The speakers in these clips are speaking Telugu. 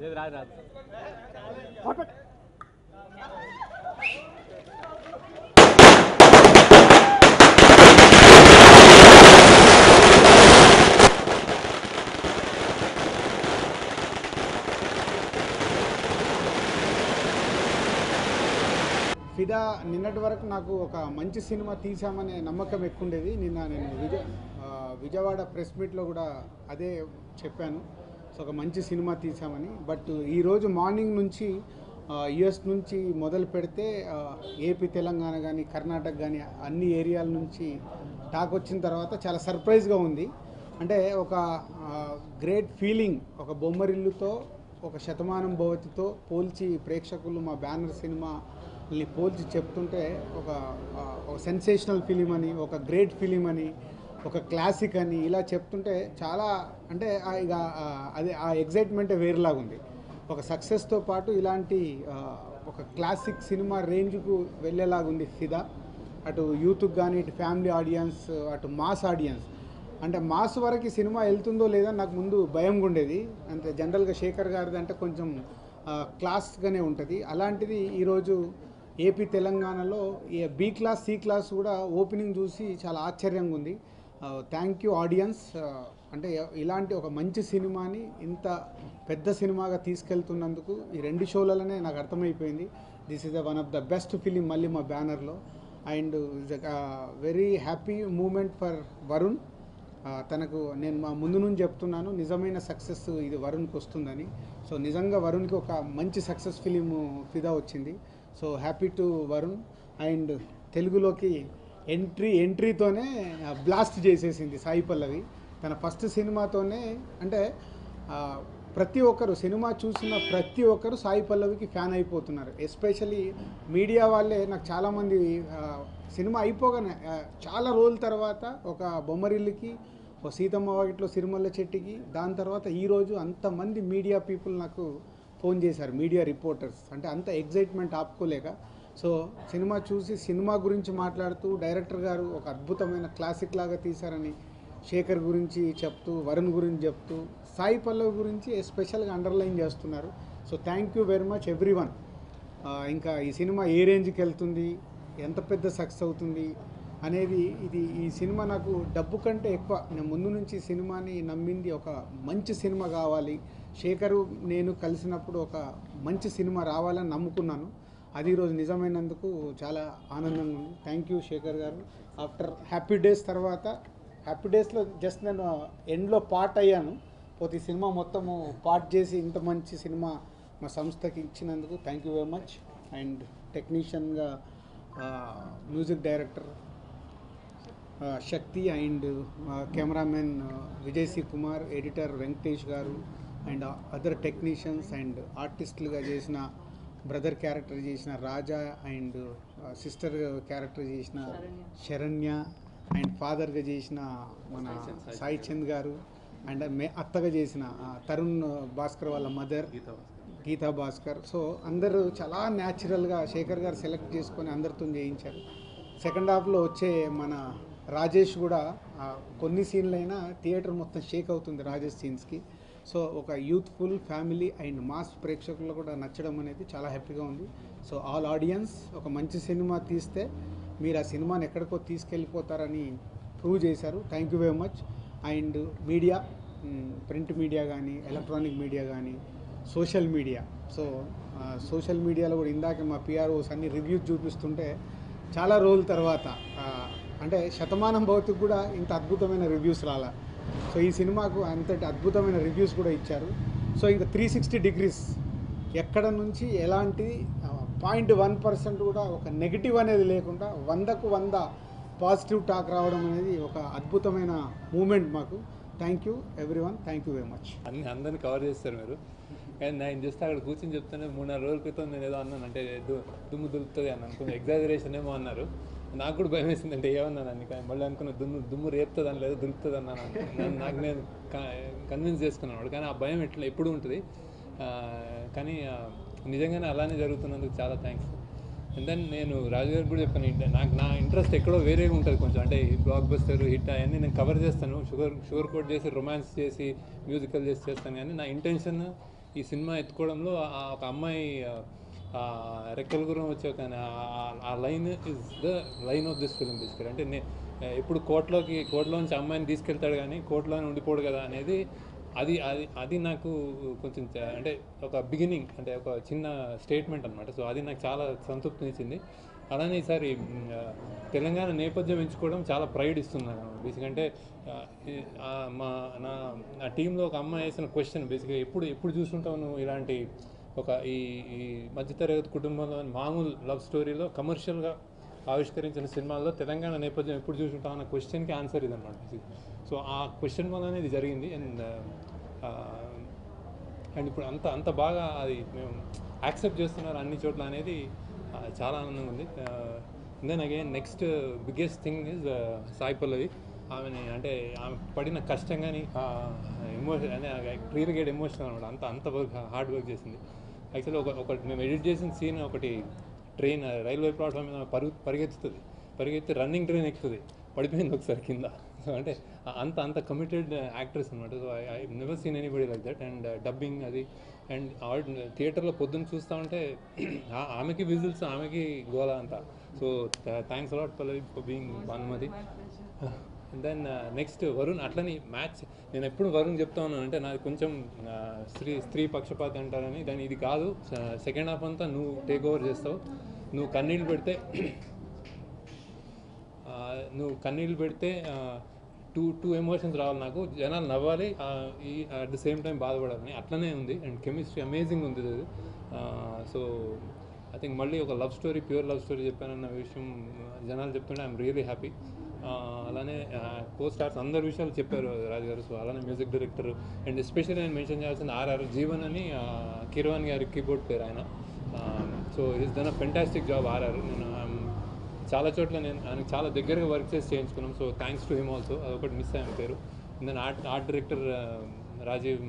లేదు రాదు రాదు ఫిదా నిన్నటి వరకు నాకు ఒక మంచి సినిమా తీసామనే నమ్మకం ఎక్కువ ఉండేది. నిన్న నేను విజయవాడ ప్రెస్ మీట్లో కూడా అదే చెప్పాను. సో ఒక మంచి సినిమా తీసామని. బట్ ఈరోజు మార్నింగ్ నుంచి యుఎస్ నుంచి మొదలు పెడితే ఏపీ, తెలంగాణ కానీ, కర్ణాటక కానీ అన్ని ఏరియాల నుంచి టాక్ వచ్చిన తర్వాత చాలా సర్ప్రైజ్గా ఉంది. అంటే ఒక గ్రేట్ ఫీలింగ్, ఒక బొమ్మరిల్లుతో, ఒక శతమానం భవతితో పోల్చి ప్రేక్షకులు మా బ్యానర్ సినిమాని పోల్చి చెప్తుంటే ఒక సెన్సేషనల్ ఫిలిం అని, ఒక గ్రేట్ ఫిలిం అని, ఒక క్లాసిక్ అని ఇలా చెప్తుంటే చాలా అంటే ఇక అది ఆ ఎగ్జైట్మెంటే వేరేలాగా ఉంది. ఒక సక్సెస్తో పాటు ఇలాంటి ఒక క్లాసిక్ సినిమా రేంజ్కు వెళ్ళేలాగా ఉంది ఫిదా. అటు యూత్కి కానీ, ఇటు ఫ్యామిలీ ఆడియన్స్, అటు మాస్ ఆడియన్స్. అంటే మాస్ వరకు సినిమా వెళ్తుందో లేదో నాకు ముందు భయం ఉండేది. అంటే జనరల్గా శేఖర్ గారిది అంటే కొంచెం క్లాస్గానే ఉంటుంది. అలాంటిది ఈరోజు ఏపీ, తెలంగాణలో బి క్లాస్, సి క్లాస్ కూడా ఓపెనింగ్ చూసి చాలా ఆశ్చర్యంగా ఉంది. Thank you audience. అంటే ఇలాంటి ఒక మంచి సినిమాని ఇంత పెద్ద సినిమాగా తీసుకెళ్తున్నందుకు ఈ 2 షోలలోనే నాకు అర్థమైపోయింది. This is one of the best film మళ్ళీ మా బ్యానర్లో. And very happy moment for Varun. తనకు నేను మా ముందు నుంచి చెప్తున్నాను, నిజమైన సక్సెస్ ఇది వరుణ్కి వస్తుందని. సో నిజంగా వరుణ్కి ఒక మంచి సక్సెస్ ఫిలిం ఫిదా వచ్చింది. So happy to Varun. And తెలుగులోకి ఎంట్రీతోనే బ్లాస్ట్ చేసేసింది సాయి పల్లవి. తన ఫస్ట్ సినిమాతోనే అంటే ప్రతి ఒక్కరు సినిమా చూసిన ప్రతి ఒక్కరు సాయి పల్లవికి ఫ్యాన్ అయిపోతున్నారు. ఎస్పెషల్లీ మీడియా వాళ్ళే నాకు చాలామంది సినిమా అయిపోగానే చాలా రోజుల తర్వాత ఒక బొమ్మరిల్లుకి, ఒక సీతమ్మ వాకిట్లో సిరిమల్ల చెట్టుకి, దాని తర్వాత ఈరోజు అంతమంది మీడియా పీపుల్ నాకు ఫోన్ చేశారు, మీడియా రిపోర్టర్స్. అంటే అంత ఎగ్జైట్మెంట్ ఆపుకోలేక. సో సినిమా చూసి సినిమా గురించి మాట్లాడుతూ డైరెక్టర్ గారు ఒక అద్భుతమైన క్లాసిక్ లాగా తీశారని శేఖర్ గురించి చెప్తూ, వరుణ్ గురించి చెప్తూ, సాయి పల్లవి గురించి ఎస్పెషల్గా అండర్లైన్ చేస్తున్నారు. So thank you very much everyone. ఇంకా ఈ సినిమా ఏ రేంజ్కి వెళ్తుంది, ఎంత పెద్ద సక్సెస్ అవుతుంది అనేది ఈ సినిమా నాకు డబ్బు కంటే ఎక్కువ. నేను ముందు నుంచి సినిమాని నమ్మింది ఒక మంచి సినిమా కావాలి. శేఖరు నేను కలిసినప్పుడు ఒక మంచి సినిమా రావాలని నమ్ముకున్నాను. అది ఈరోజు నిజమైనందుకు చాలా ఆనందంగా ఉంది. థ్యాంక్ యూ శేఖర్ గారు. ఆఫ్టర్ హ్యాపీ డేస్ తర్వాత, హ్యాపీ డేస్లో జస్ట్ నేను ఎండ్లో పార్ట్ అయ్యాను. పోతే ఈ సినిమా మొత్తము పార్ట్ చేసి ఇంత మంచి సినిమా మా సంస్థకి ఇచ్చినందుకు thank you very much. And టెక్నీషియన్గా music director Shakti, and cameraman Vijay C Kumar, editor Venkatesh garu, and other technicians and ఆర్టిస్టులుగా చేసిన బ్రదర్ క్యారెక్టర్ చేసిన రాజా, అండ్ సిస్టర్ క్యారెక్టర్ చేసిన శరణ్య, అండ్ ఫాదర్గా చేసిన మన సాయి చంద్ గారు, అండ్ అత్తగా చేసిన తరుణ్ భాస్కర్ వాళ్ళ మదర్ గీతా భాస్కర్. సో అందరూ చాలా న్యాచురల్గా శేఖర్ గారు సెలెక్ట్ చేసుకొని అందరితో చేయించారు. సెకండ్ హాఫ్లో వచ్చే మన రాజేష్ కూడా కొన్ని సీన్లైనా థియేటర్ మొత్తం షేక్ అవుతుంది రాజేష్ సీన్స్కి. సో ఒక యూత్ఫుల్ ఫ్యామిలీ అండ్ మాస్ ప్రేక్షకులు కూడా నచ్చడం అనేది చాలా హ్యాపీగా ఉంది. సో ఆల్ ఆడియన్స్, ఒక మంచి సినిమా తీస్తే మీరు ఆ సినిమాని ఎక్కడికో తీసుకెళ్ళిపోతారని ప్రూవ్ చేశారు. Thank you very much. And media, print media కానీ, ఎలక్ట్రానిక్ మీడియా కానీ, సోషల్ మీడియా. సో సోషల్ మీడియాలో కూడా ఇందాక మా పిఆర్ఓస్ అన్ని రివ్యూస్ చూపిస్తుంటే చాలా రోజుల తర్వాత అంటే శతమానం భవతికి కూడా ఇంత అద్భుతమైన రివ్యూస్ రాలా. సో ఈ సినిమాకు అంతటి అద్భుతమైన రివ్యూస్ కూడా ఇచ్చారు. సో ఇంకా 360 degrees ఎక్కడ నుంచి ఎలాంటి 0.1% కూడా ఒక నెగిటివ్ అనేది లేకుండా 100కు 100 పాజిటివ్ టాక్ రావడం అనేది ఒక అద్భుతమైన మూమెంట్ మాకు. Thank you everyone. Thank you very much. అందరినీ కవర్ చేస్తారు మీరు. కానీ నేను జస్ట్ అక్కడ కూర్చొని చెప్తానే 3-4 రోజుల క్రితం నేను ఏదో అన్నాను, అంటే దుమ్ము దులుపుతుంది అన్నాను. కొంచెం ఎగ్జాజరేషన్ ఏమో అన్నారు. నాకు కూడా భయం వేసింది, అంటే ఏమన్నాను అని. కానీ మళ్ళీ అనుకున్న దుమ్ము రేపుతుంది అని లేదు, దులుపుతుంది అన్నాను. నాకు నేను కన్విన్స్ చేసుకున్నాను. కానీ ఆ భయం ఎప్పుడు ఉంటుంది. కానీ నిజంగానే అలానే జరుగుతున్నందుకు చాలా థ్యాంక్స్. అండ్ దెన్ నేను రాజు గారికి కూడా చెప్పాను, నాకు నా ఇంట్రెస్ట్ ఎక్కడో వేరేగా ఉంటుంది కొంచెం, అంటే బ్లాక్ బస్టర్ హిట్ అవన్నీ నేను కవర్ చేస్తాను, షుగర్ కోట్ చేసి రొమాన్స్ చేసి మ్యూజికల్ చేసి చేస్తాను, కానీ నా ఇంటెన్షన్ ఈ సినిమా ఎత్తుకోవడంలో ఒక అమ్మాయి రెక్కల గురం వచ్చే ఒక ఆ line is the line of this film బేసికల్. అంటే ఎప్పుడు కోర్టులోంచి అమ్మాయిని తీసుకెళ్తాడు కానీ కోర్టులోనే ఉండిపోడు కదా అనేది, అది అది అది నాకు కొంచెం అంటే ఒక బిగినింగ్, అంటే ఒక చిన్న స్టేట్మెంట్ అనమాట. సో అది నాకు చాలా సంతృప్తినిచ్చింది. అలానే ఈసారి తెలంగాణ నేపథ్యం ఎంచుకోవడం చాలా ప్రైడ్ ఇస్తుంది నాకు బేసిక్. అంటే నా టీంలో ఒక అమ్మాయి వేసిన క్వశ్చన్ బేసిక్గా, ఎప్పుడు చూస్తుంటావు నువ్వు ఇలాంటి ఒక ఈ మధ్యతరగతి కుటుంబంలో మామూలు లవ్ స్టోరీలో కమర్షియల్గా ఆవిష్కరించిన సినిమాల్లో తెలంగాణ నేపథ్యం ఎప్పుడు చూసుంటాం అన్న క్వశ్చన్కి ఆన్సర్ ఇదన్నమాట బేసిక్. సో ఆ క్వశ్చన్ వల్లనే ఇది జరిగింది. అండ్ ఇప్పుడు అంత బాగా అది మేము యాక్సెప్ట్ చేస్తున్నారు అన్ని చోట్ల అనేది చాలా ఆనందంగా ఉంది. Then again next biggest thing is Sai Pallavi. ఆమెని అంటే ఆమె పడిన కష్టం కానీ ఎమోషన్ అంటే క్లియర్ గేట్ ఎమోషనల్ అనమాట. అంత హార్డ్ వర్క్ చేసింది. యాక్చువల్లీ ఒకటి మేము ఎడిట్ చేసిన సీన్, ఒకటి ట్రైన్ రైల్వే ప్లాట్ఫామ్ మీద పరిగెత్తి రన్నింగ్ ట్రైన్ ఎక్కుతుంది, పడిపోయింది ఒకసారి కింద. సో అంటే అంత కమిటెడ్ యాక్ట్రెస్ అనమాట. So I never seen anybody like that. And dubbing అది, అండ్ థియేటర్లో పొద్దున్న చూస్తూ ఉంటే ఆమెకి విజిల్స్, ఆమెకి గోల అంతా. So thanks a lot Pallavi for being Bhanumathi. And then next Varun. అట్లని మ్యాచ్ నేను ఎప్పుడు వరుణ్ చెప్తా ఉన్నాను, అంటే నాది కొంచెం స్త్రీ పక్షపాతి అంటారని. దాన్ని ఇది కాదు, సెకండ్ హాఫ్ అంతా నువ్వు టేక్ ఓవర్ చేస్తావు. నువ్వు కన్నీళ్ళు పెడితే టూ ఎమోషన్స్ రావాలి నాకు, జనాలు నవ్వాలి, అట్ ద సేమ్ టైం బాధపడాలని. అట్లనే ఉంది. అండ్ కెమిస్ట్రీ అమేజింగ్ ఉంది అది. సో ఐ థింక్ మళ్ళీ ఒక love story, pure love story చెప్పానన్న విషయం జనాలు చెప్తుంటే ఐఎమ్ రియలీ హ్యాపీ. అలానే కో స్టార్స్ అందరి విషయాలు చెప్పారు రాజు గారు. సో అలానే మ్యూజిక్ డైరెక్టర్, అండ్ ఎస్పెషల్లీ నేను మెన్షన్ చేయాల్సిన ఆర్ఆర్ జీవన్ అని, కిరవాన్ గారి కీబోర్డ్ పేరు ఆయన. So it done a fantastic job RR. నేను చాలా చోట్ల ఆయనకు చాలా దగ్గరగా వర్క్ చేసి చేయించుకున్నాం. So thanks to him also. అదొకటి మిస్ అయ్యాను పేరు. నేను ఆర్ట్ డైరెక్టర్ రాజీవ్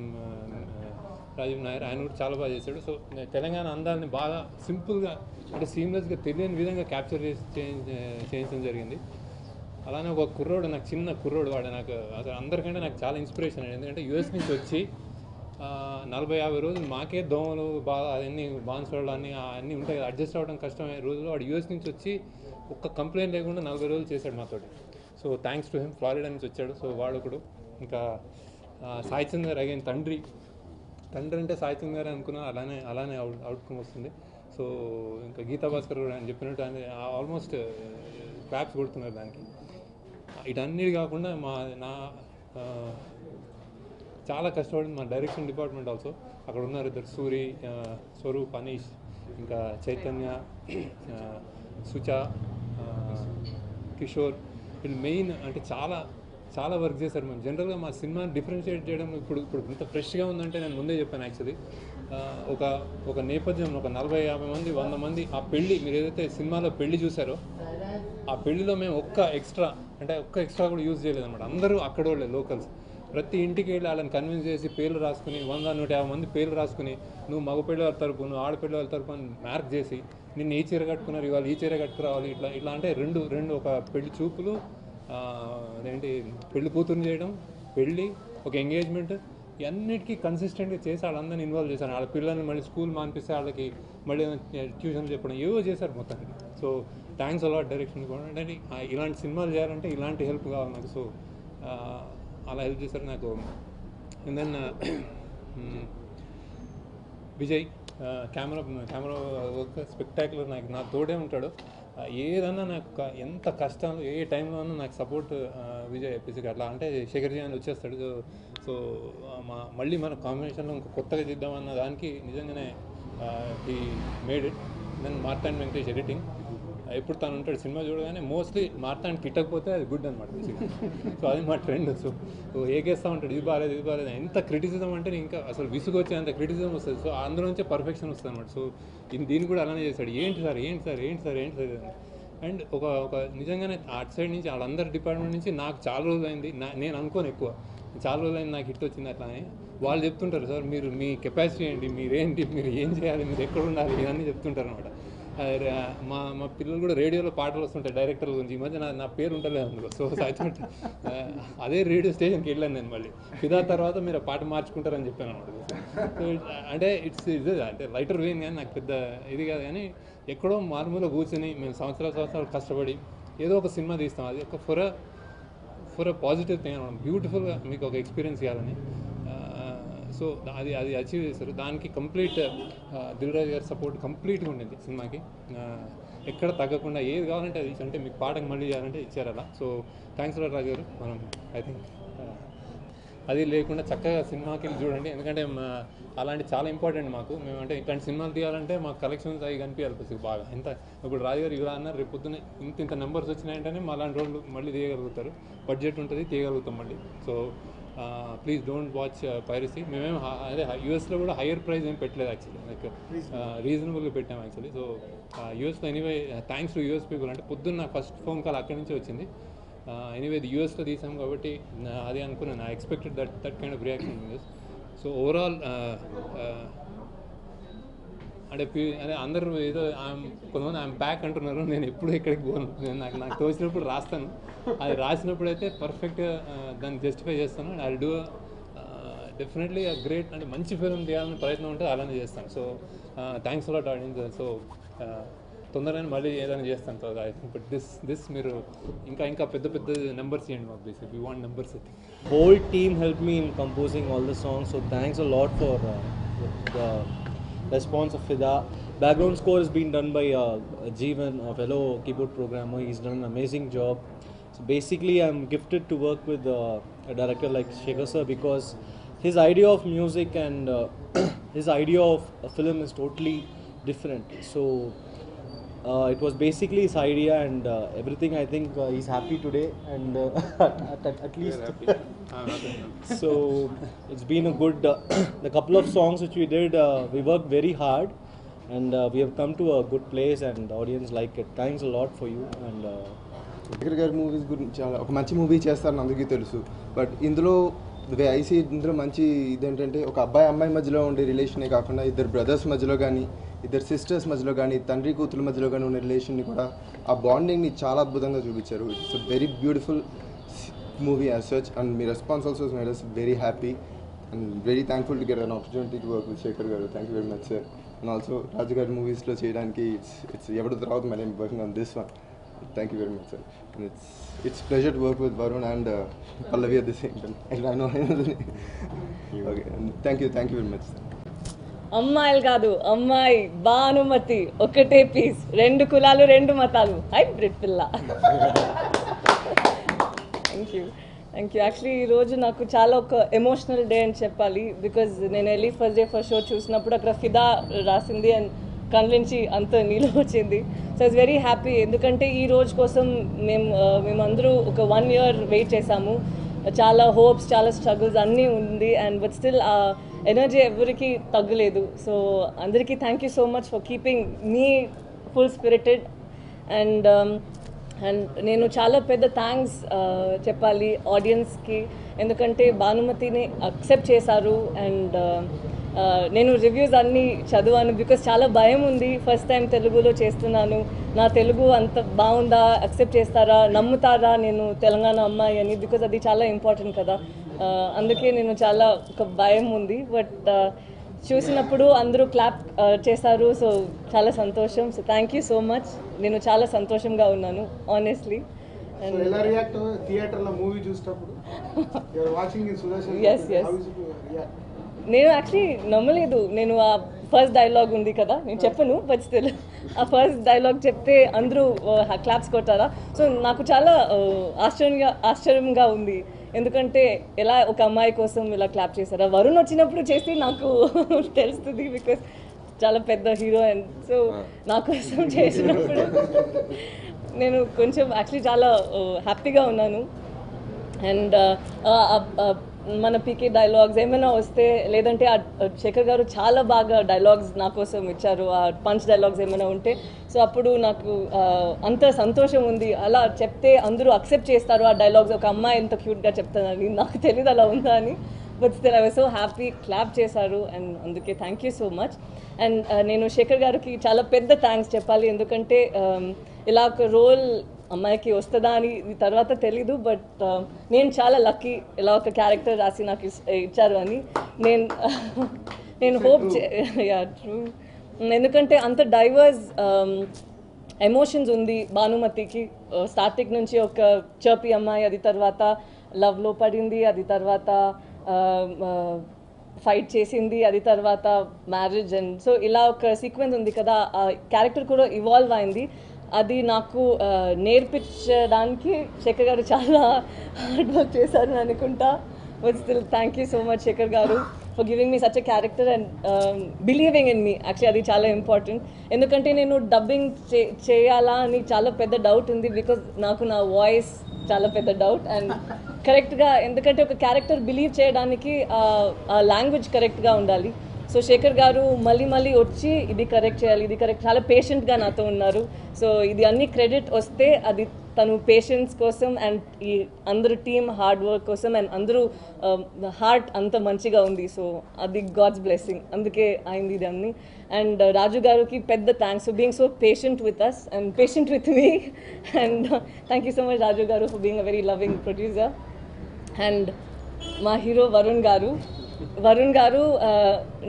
నాయర్, ఆయన కూడా చాలా బాగా చేశాడు. సో తెలంగాణ అందాలని బాగా సింపుల్గా, అంటే సీమ్లెస్గా తెలియని విధంగా క్యాప్చర్ చేసి చేయించడం జరిగింది. అలానే ఒక కుర్రోడు, నాకు చిన్న కుర్రోడు, వాడు నాకు అసలు అందరికంటే నాకు చాలా ఇన్స్పిరేషన్ అండి. ఎందుకంటే యూఎస్ నుంచి వచ్చి 40-50 రోజులు మాకే దోమలు బాగా అవన్నీ బాన్సోళ్ళు అన్నీ ఉంటాయి కదా, అడ్జస్ట్ అవ్వడం కష్టమైన రోజులు వాడు యూఎస్ నుంచి వచ్చి ఒక్క కంప్లైంట్ లేకుండా 40 రోజులు చేశాడు మాతోటి. So thanks to him. Florida నుంచి వచ్చాడు. సో వాడు ఒకడు. ఇంకా సాయి చంద్ గారు అగైన్ తండ్రి అంటే సాయి చంద్ గారు అనుకున్నా, అలానే అవుట్కమ్ వస్తుంది. సో ఇంకా గీతా భాస్కర్ కూడా ఆయన చెప్పినట్టు ఆయన ఆల్మోస్ట్ క్లాప్స్ కొడుతున్నారు దానికి. ఇటన్నీ కాకుండా చాలా కష్టపడింది మా డైరెక్షన్ డిపార్ట్మెంట్ ఆల్సో. అక్కడ ఉన్నారు ఇద్దరు, స్వరూప్, అనీష్, ఇంకా చైతన్య, సుచా, కిషోర్. వీళ్ళు మెయిన్ అంటే చాలా వర్క్ చేశారు. మేము జనరల్గా మా సినిమాని డిఫరెన్షియేట్ చేయడం ఇప్పుడు ఇంత ఫ్రెష్గా ఉందంటే నేను ముందే చెప్పాను. యాక్చువల్లీ ఒక నేపథ్యం, ఒక 40-50 మంది 100 మంది ఆ పెళ్ళి, మీరు ఏదైతే సినిమాలో పెళ్లి చూసారో ఆ పెళ్లిలో మేము ఒక్క ఎక్స్ట్రా కూడా యూజ్ చేయలేదన్నమాట. అందరూ అక్కడ వాళ్ళే, లోకల్స్. ప్రతి ఇంటికి వెళ్ళి వాళ్ళని కన్విన్స్ చేసి పేర్లు రాసుకుని 100-150 మంది పేర్లు రాసుకుని, నువ్వు మగపిల్లల తరపు, నువ్వు ఆడపిల్లల తరపు అని మార్క్ చేసి, నిన్ను ఈ చీర కట్టుకున్నారు, ఇవాళ ఈ చీర కట్టుకురావాలి, ఇట్లా అంటే రెండు ఒక పెళ్లి చూపులు, అదేంటి పెళ్లి కూతురుని చేయడం, పెళ్ళి, ఒక ఎంగేజ్మెంట్, ఇవన్నిటికీ కన్సిస్టెంట్గా చేసి వాళ్ళందరినీ ఇన్వాల్వ్ చేశారు. వాళ్ళ పిల్లల్ని మళ్ళీ స్కూల్ మానిపిస్తే వాళ్ళకి మళ్ళీ ట్యూషన్లు చెప్పడం, ఏవో చేశారు మొత్తానికి. సో థ్యాంక్స్ అలాట్ డైరెక్షన్ కూడా. అంటే ఇలాంటి సినిమాలు చేయాలంటే ఇలాంటి హెల్ప్ కావాలి నాకు. సో అలా హెల్ప్ చేశారు నాకు. And then Vijay camera work spectacular. నా తోడే ఉంటాడు. ఏదన్నా నాకు ఎంత కష్టాలు ఏ టైంలో అన్నా నాకు సపోర్ట్ విజయ్ ఎపిసిక్. అట్లా అంటే శేఖర్ జీ అని వచ్చేస్తాడు. సో మళ్ళీ మన కాంబినేషన్లో ఇంకా కొత్తగా చేద్దామన్న దానికి నిజంగానే he made it. Then Marthand Venkatesh editing. ఎప్పుడు తను ఉంటాడు సినిమా చూడగానే, మోస్ట్లీ మార్తాండ్ తిట్టకపోతే అది గుడ్ అనమాట బేసిక్గా. సో అది మా ట్రెండ్. సో ఏకేస్తూ ఉంటాడు, ఇది బాగాలేదు. ఎంత క్రిటిసిజం అంటే ఇంకా అసలు విసుగు వచ్చే అంత క్రిటిసిజం వస్తుంది. సో అందులోంచే పర్ఫెక్షన్ వస్తుంది అనమాట. సో దీన్ని కూడా అలానే చేశాడు. ఏంటి సార్ అండ్ ఒక నిజంగానే అటు సైడ్ నుంచి వాళ్ళందరి డిపార్ట్మెంట్ నుంచి నాకు చాలా రోజులు అయింది, నేను అనుకోను ఎక్కువ, చాలా రోజులు అయింది నాకు హిట్ వచ్చింది అట్లా అని. వాళ్ళు చెప్తుంటారు, సార్ మీరు మీ కెపాసిటీ ఏంటి, మీరు ఏం చేయాలి, మీరు ఎక్కడ ఉండాలి, ఇవన్నీ చెప్తుంటారు అనమాట. మా పిల్లలు కూడా రేడియోలో పాటలు వస్తుంటాయి డైరెక్టర్ల గురించి. ఈ మధ్య నా పేరు ఉంటలేదు అందులో. సో అదే రేడియో స్టేషన్కి వెళ్ళాను నేను మళ్ళీ. ఫిదా తర్వాత మీరు పాట మార్చుకుంటారని చెప్పాను అనమాట. సో అంటే ఇది అంటే రైటర్ వేన్ కానీ నాకు పెద్ద ఇది కాదు, కానీ ఎక్కడో మారుమూల కూర్చొని మేము సంవత్సరాలు కష్టపడి ఏదో ఒక సినిమా తీస్తాం. అది ఒక ఫర్ పాజిటివ్ థింగ్ అనమాట. బ్యూటిఫుల్గా మీకు ఒక ఎక్స్పీరియన్స్ ఇవ్వాలని. సో అది అచీవ్ చేశారు. దానికి కంప్లీట్ దిల్ రాజు గారి సపోర్ట్ కంప్లీట్గా ఉండింది సినిమాకి. ఎక్కడ తగ్గకుండా ఏది కావాలంటే అది, అంటే మీకు పాటకు మళ్ళీ చేయాలంటే ఇచ్చారు అలా. సో థ్యాంక్స్ రాజు గారు. మనం ఐ థింక్ అది లేకుండా చక్కగా సినిమాకి వెళ్ళి చూడండి. ఎందుకంటే అలాంటి చాలా ఇంపార్టెంట్ మాకు. మేము అంటే ఇట్లాంటి సినిమాలు తీయాలంటే మాకు కలెక్షన్స్ అవి కనిపించాలి బాగా. ఇప్పుడు రాజు గారు ఇలా అన్నారు, రేపు పొద్దున్న ఇంత నెంబర్స్ వచ్చినాయంటేనే మా అలాంటి రోజులు మళ్ళీ తీయగలుగుతారు. బడ్జెట్ ఉంటుంది, తీయగలుగుతాం మళ్ళీ. So please don't watch piracy. మేమేం అదే యూఎస్లో కూడా హయ్యర్ ప్రైస్ ఏం పెట్టలేదు యాక్చువల్లీ, లైక్ రీజనబుల్గా పెట్టాము యాక్చువల్లీ. సో యూఎస్లో anyway thanks to US people. అంటే పొద్దున్న ఫస్ట్ ఫోన్ కాల్ అక్కడి నుంచి వచ్చింది. ఎనీవే ఇది యూఎస్లో తీసాం కాబట్టి అది అనుకున్నాను. I expected that kind of reaction in US. So overall అంటే అందరూ ఏదో కొంతమంది ఐఎమ్ బ్యాక్ అంటున్నారు. నేను ఎప్పుడు ఎక్కడికి పోను. నాకు తోచినప్పుడు రాస్తాను. అది రాసినప్పుడు అయితే పర్ఫెక్ట్గా దాన్ని జస్టిఫై చేస్తాను. ఐ డూ డెఫినెట్లీ గ్రేట్, అంటే మంచి ఫిల్మ్ తీయాలని ప్రయత్నం ఉంటే అలానే చేస్తాను. So thanks allot audience. So తొందరగానే మళ్ళీ ఏదైనా చేస్తాను. So I think but this మీరు ఇంకా పెద్ద నెంబర్స్ ఇవ్వండి మాకు please. You want numbers. I think whole team helped me in composing all the songs, so thanks a lot for the response of Fida. Background score has been done by Jeevan, a fellow keyboard programmer. He's done an amazing job. So basically I'm gifted to work with a director like Shekhar sir, because his idea of music and his idea of a film is totally different. So it was basically his idea, and everything. I think he's happy today, and at least so it's been a good the couple of songs which we did, we worked very hard, and we have come to a good place, and the audience like it. Thanks a lot for you. And Shekhar గారి మూవీస్ గురించి చాలా ఒక మంచి మూవీ చేస్తారని అందరికీ తెలుసు. బట్ ఇందులో ఐసీ ఇందులో మంచి ఇదేంటంటే ఒక అబ్బాయి అమ్మాయి మధ్యలో ఉండే రిలేషనే కాకుండా ఇద్దరు బ్రదర్స్ మధ్యలో కానీ ఇద్దరు సిస్టర్స్ మధ్యలో కానీ తండ్రి కూతురు మధ్యలో కానీ ఉన్న రిలేషన్ని కూడా ఆ బాండింగ్ని చాలా అద్భుతంగా చూపించారు. It's a very beautiful movie as such, and మీ response also made us very happy and very thankful to get an opportunity to work with Shekhar garu. Thank you very much sir. And also Raju గారి మూవీస్లో చేయడానికి ఇట్స్ ఎవరి తర్వాత మళ్ళీ working on this one. Thank you very much, sir. And it's pleasure to work with Varun and Pallavi at the same time. I know the name. Okay, and thank you very much, sir. అమ్మాయిలు కాదు, అమ్మాయి భానుమతి ఒకటే పీస్, 2 కులాలు 2 మతాలు, హైబ్రిడ్ పిల్ల. Thank you. యాక్చువల్లీ ఈరోజు నాకు చాలా ఒక ఎమోషనల్ డే అని చెప్పాలి. బికాజ్ నేను వెళ్ళి ఫస్ట్ డే ఫస్ట్ షో చూసినప్పుడు అక్కడ ఫిదా రాసింది అండ్ కళ్ళ నుంచి అంత నీళ్ళు వచ్చింది. So it's very happy. ఎందుకంటే ఈ రోజు కోసం మేమందరూ ఒక 1 year వెయిట్ చేసాము. చాలా హోప్స్, చాలా స్ట్రగుల్స్ అన్నీ ఉంది, అండ్ బట్ స్టిల్ ఆ ఎనర్జీ ఎవరికి తగ్గలేదు. సో అందరికీ thank you so much for keeping me full spirited. And నేను చాలా పెద్ద థ్యాంక్స్ చెప్పాలి ఆడియన్స్కి, ఎందుకంటే భానుమతిని అక్సెప్ట్ చేశారు. అండ్ నేను రివ్యూస్ అన్నీ చదివాను, బికాస్ చాలా భయం ఉంది. ఫస్ట్ టైం తెలుగులో చేస్తున్నాను, నా తెలుగు అంత బాగుందా, అక్సెప్ట్ చేస్తారా, నమ్ముతారా నేను తెలంగాణ అమ్మాయి అని, బికాజ్ అది చాలా ఇంపార్టెంట్ కదా. అందుకే నేను చాలా ఒక భయం ఉంది. బట్ చూసినప్పుడు అందరూ క్లాప్ చేశారు. సో చాలా సంతోషం. So thank you so much. నేను చాలా సంతోషంగా ఉన్నాను ఆనెస్ట్లీ. ఎలా రియాక్ట్ థియేటర్లో మూవీ చూసినప్పుడు? ఎస్ నేను యాక్చువల్లీ నమ్మలేదు. నేను ఆ ఫస్ట్ డైలాగ్ ఉంది కదా, నేను చెప్పను, బట్ స్టిల్ ఆ ఫస్ట్ డైలాగ్ చెప్తే అందరూ క్లాప్స్ కొట్టారా. సో నాకు చాలా ఆశ్చర్యంగా ఉంది. ఎందుకంటే ఎలా ఒక అమ్మాయి కోసం ఇలా క్లాప్ చేశారా. వరుణ్ వచ్చినప్పుడు చేసి నాకు తెలుస్తుంది, బికాస్ చాలా పెద్ద హీరో. అండ్ సో నా కోసం చేసినప్పుడు నేను కొంచెం యాక్చువల్లీ చాలా హ్యాపీగా ఉన్నాను. అండ్ మన పీకే డైలాగ్స్ ఏమైనా వస్తే, లేదంటే ఆ శేఖర్ గారు చాలా బాగా డైలాగ్స్ నా కోసం ఇచ్చారు, ఆ పంచ్ డైలాగ్స్ ఏమైనా ఉంటే, సో అప్పుడు నాకు అంత సంతోషం ఉంది. అలా చెప్తే అందరూ అక్సెప్ట్ చేస్తారు ఆ డైలాగ్స్. ఒక అమ్మాయి ఎంత క్యూట్గా చెప్తానని నాకు తెలియదు అలా ఉందా అని. But still I was so happy. Clap చేశారు అండ్ అందుకే thank you so much. And నేను శేఖర్ గారికి చాలా పెద్ద థ్యాంక్స్ చెప్పాలి, ఎందుకంటే ఇలా ఒక రోల్ అమ్మాయికి వస్తుందా అని తర్వాత తెలీదు, బట్ నేను చాలా లక్కీ ఇలా ఒక క్యారెక్టర్ రాసి నాకు ఇచ్చారు అని నేను హోప్ యా ట్రూ. ఎందుకంటే అంత డైవర్స్ ఎమోషన్స్ ఉంది భానుమతికి. స్టార్టింగ్ నుంచి ఒక చర్పి అమ్మాయి, అది తర్వాత లవ్లో పడింది, అది తర్వాత ఫైట్ చేసింది, అది తర్వాత మ్యారేజ్, అండ్ సో ఇలా ఒక సీక్వెన్స్ ఉంది కదా. ఆ క్యారెక్టర్ కూడా ఇవాల్వ్ అయింది. అది నాకు నేర్పించడానికి శేఖర్ గారు చాలా హార్డ్ వర్క్ చేశారు అనుకుంటా. But still thank you so much Shekhar గారు for giving me such a character and believing in me. Actually అది చాలా ఇంపార్టెంట్, ఎందుకంటే నేను డబ్బింగ్ చేయాలా అని చాలా పెద్ద డౌట్ ఉంది, బికాజ్ నాకు నా వాయిస్ చాలా పెద్ద డౌట్. అండ్ కరెక్ట్గా, ఎందుకంటే ఒక క్యారెక్టర్ బిలీవ్ చేయడానికి ఆ లాంగ్వేజ్ కరెక్ట్గా ఉండాలి. సో శేఖర్ గారు మళ్ళీ వచ్చి ఇది కరెక్ట్ చేయాలి, ఇది కరెక్ట్, చాలా పేషెంట్గా నాతో ఉన్నారు. సో ఇది అన్ని క్రెడిట్ వస్తే అది తను పేషెన్స్ కోసం అండ్ ఈ అందరూ టీమ్ హార్డ్ వర్క్ కోసం అండ్ అందరూ హార్ట్ అంత మంచిగా ఉంది. సో అది గాడ్స్ బ్లెస్సింగ్, అందుకే అయింది ఇది అన్ని. అండ్ రాజు గారికి పెద్ద thanks for being so patient with us and patient with me. And thank you so much Raju garu for being a very loving producer. And మా హీరో వరుణ్ గారు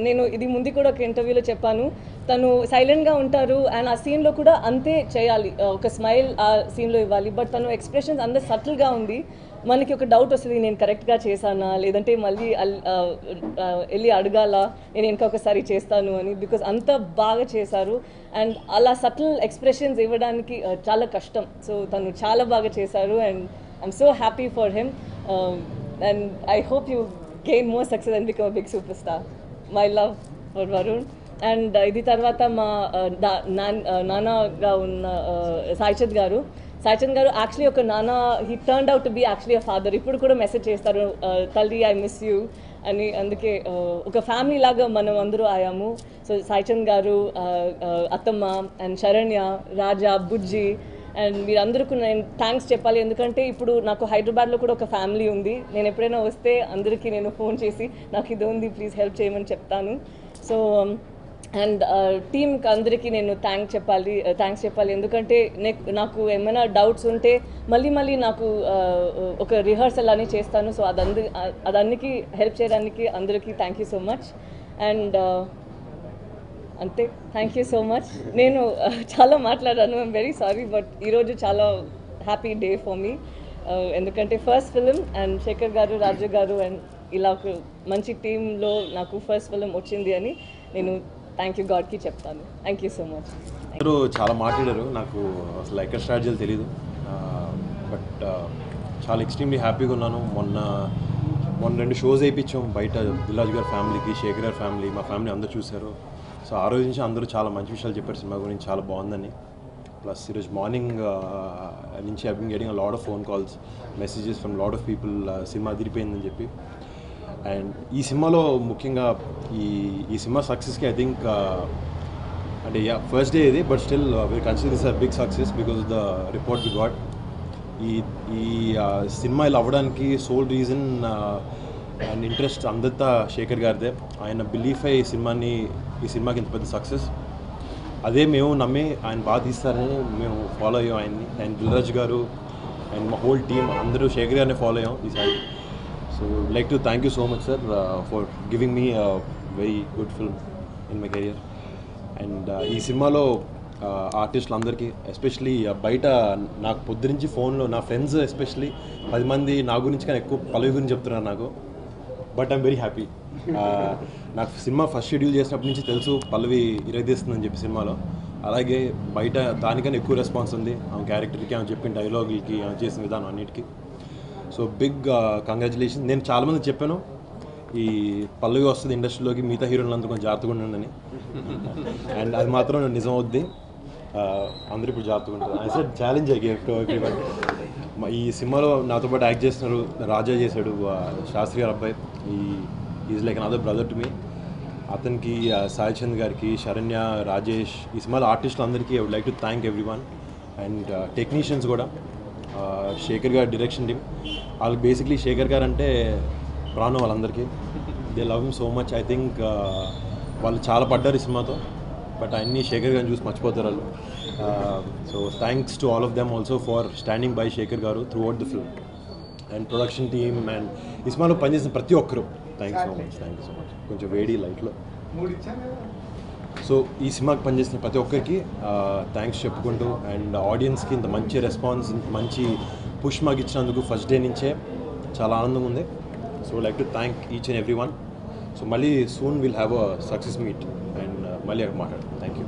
నేను ఇది ముందు కూడా ఒక ఇంటర్వ్యూలో చెప్పాను, తను సైలెంట్గా ఉంటారు అండ్ ఆ సీన్లో కూడా అంతే చేయాలి, ఒక స్మైల్ ఆ సీన్లో ఇవ్వాలి. బట్ తను ఎక్స్ప్రెషన్స్ అంత సటిల్గా ఉంది, మనకి ఒక డౌట్ వస్తుంది, నేను కరెక్ట్గా చేశానా లేదంటే మళ్ళీ వెళ్ళి అడగాల, నేను ఇంకొకసారి చేస్తాను అని, బికాజ్ అంత బాగా చేశారు. అండ్ అలా సటిల్ ఎక్స్ప్రెషన్స్ ఇవ్వడానికి చాలా కష్టం. సో తను చాలా బాగా చేశారు and I'm so happy for him. And I hope you gain more success and become a big superstar. My love for Varun. And ఇది తర్వాత మా నాన్నగా ఉన్న సాయిచంద్ గారు యాక్చువల్లీ ఒక నాన్న, he turned out to be actually a father. ఇప్పుడు కూడా మెసేజ్ చేస్తారు, తల్లి ఐ మిస్ యూ అని. అందుకే ఒక ఫ్యామిలీ లాగా మనం అందరూ అయ్యాము. సో సాయిచంద్ గారు, అత్తమ్మ and Saranya, Raja, Bujji and మీరందరికీ నేను థ్యాంక్స్ చెప్పాలి, ఎందుకంటే ఇప్పుడు నాకు హైదరాబాద్లో కూడా ఒక ఫ్యామిలీ ఉంది. నేను ఎప్పుడైనా వస్తే అందరికీ నేను ఫోన్ చేసి నాకు ఇది ఉంది ప్లీజ్ హెల్ప్ చేయమని చెప్తాను. సో అండ్ టీమ్కి అందరికీ నేను థ్యాంక్స్ చెప్పాలి, ఎందుకంటే నాకు ఏమైనా డౌట్స్ ఉంటే మళ్ళీ నాకు ఒక రిహర్సల్ అని చేస్తాను. సో అదన్నికి హెల్ప్ చేయడానికి అందరికీ thank you so much. And అంతే, థ్యాంక్ యూ సో మచ్. నేను చాలా మాట్లాడాను, ఐఎమ్ వెరీ సారీ, బట్ ఈరోజు చాలా హ్యాపీ డే ఫర్ మీ, ఎందుకంటే ఫస్ట్ ఫిలిం అండ్ శేఖర్ గారు, రాజు గారు అండ్ ఇలా ఒక మంచి టీంలో నాకు ఫస్ట్ ఫిలిం వచ్చింది అని నేను థ్యాంక్ యూ గాడ్కి చెప్తాను. Thank you so much. అందరూ చాలా మాట్లాడారు, నాకు అసలు ఎక్కడ స్టార్ట్ చేయాలి తెలీదు, బట్ చాలా ఎక్స్ట్రీమ్లీ హ్యాపీగా ఉన్నాను. మొన్న 2 షోస్ వేయించాం బయట, దిల్రాజు గారి ఫ్యామిలీకి, శేఖర్ గారి ఫ్యామిలీ, మా ఫ్యామిలీ అందరూ చూశారు. సో ఆ రోజు నుంచి అందరూ చాలా మంచి విషయాలు చెప్పారు సినిమా గురించి, చాలా బాగుందని. ప్లస్ ఈరోజు మార్నింగ్ నుంచి I been getting a lot of phone calls, messages from lot of people, cinema అదిరిపోయిందని చెప్పి. అండ్ ఈ సినిమాలో ముఖ్యంగా ఈ సినిమా సక్సెస్కి ఐ థింక్ అంటే ఫస్ట్ డే ఇది, but still we consider this a big success because of the report we got. ఈ సినిమా ఇలా అవ్వడానికి సోల్ రీజన్ అండ్ ఇంట్రెస్ట్ అందంతా శేఖర్ గారిదే. ఆయన బిలీఫ్ అయ్యి ఈ సినిమాకి ఇంత పెద్ద సక్సెస్, అదే మేము నమ్మి ఆయన బాగా తీస్తారని మేము ఫాలో అయ్యాం ఆయన్ని. అండ్ దిల్రాజు గారు అండ్ మా హోల్ టీమ్ అందరూ శేఖర్ గారిని ఫాలో అయ్యాం ఈసారి. So like to thank you so much sir for giving me a very good film in my career. And ఈ సినిమాలో ఆర్టిస్టులు అందరికీ, ఎస్పెషలీ బయట నాకు పొద్దు నుంచి ఫోన్లో నా ఫ్రెండ్స్ ఎస్పెషలీ 10 మంది నా గురించి కానీ ఎక్కువ పల్లవి గురించి చెప్తున్నారు నాకు. But I'm very happy. నాకు సినిమా ఫస్ట్ షెడ్యూల్ చేసినప్పటి నుంచి తెలుసు పల్లవి ఇరగదీస్తుందని చెప్పి సినిమాలో, అలాగే బయట దానికన్నా ఎక్కువ రెస్పాన్స్ ఉంది ఆమె క్యారెక్టర్కి, ఆమె చెప్పిన డైలాగులకి, ఆమె చేసిన విధానం అన్నిటికీ. So big congratulation. నేను చాలామంది చెప్పాను ఈ పల్లవి వస్తుంది ఇండస్ట్రీలోకి, మిగతా హీరోలు అందరూ కొంచెం జాగ్రత్తగా ఉండండి, అండ్ అది మాత్రం నిజం అవుద్ది. అందరూ ఇప్పుడు జాగ్రత్తగా ఉంటారు. I said challenge I gave to everyone. ఈ సినిమాలో నాతో పాటు యాక్ట్ చేస్తున్నారు, రాజా చేశాడు, శాస్త్రి గారి అబ్బాయి, is like another brother to me. అతనికి, సాయిచంద్ గారికి, శరణ్య, రాజేష్, ఈ సినిమాలో ఆర్టిస్టులు అందరికీ I would like to thank everyone. And technicians కూడా, శేఖర్ గారి డైరెక్షన్ టీమ్, వాళ్ళకి బేసిక్లీ శేఖర్ గారు అంటే ప్రాణం వాళ్ళందరికీ. They love him so much. I think వాళ్ళు చాలా పడ్డారు ఈ సినిమాతో, బట్ అన్నీ శేఖర్ గారిని చూసి మర్చిపోతారు వాళ్ళు. So thanks to all of them also for standing by Shekhar garu throughout the film and production team and ఈ సినిమాలో పనిచేసిన ప్రతి ఒక్కరు. Thank you so much. కొంచెం వేడి లైట్లో. సో ఈ సినిమాకి పనిచేసిన ప్రతి ఒక్కరికి థ్యాంక్స్ చెప్పుకుంటూ, అండ్ ఆడియన్స్కి ఇంత మంచి రెస్పాన్స్, ఇంత మంచి పుష్ మాకు ఇచ్చినందుకు ఫస్ట్ డే నుంచే చాలా ఆనందంగా ఉంది. So like to thank each and every one. So మళ్ళీ soon will have a success meet and మళ్ళీ మాట్లాడతాం. Thank you.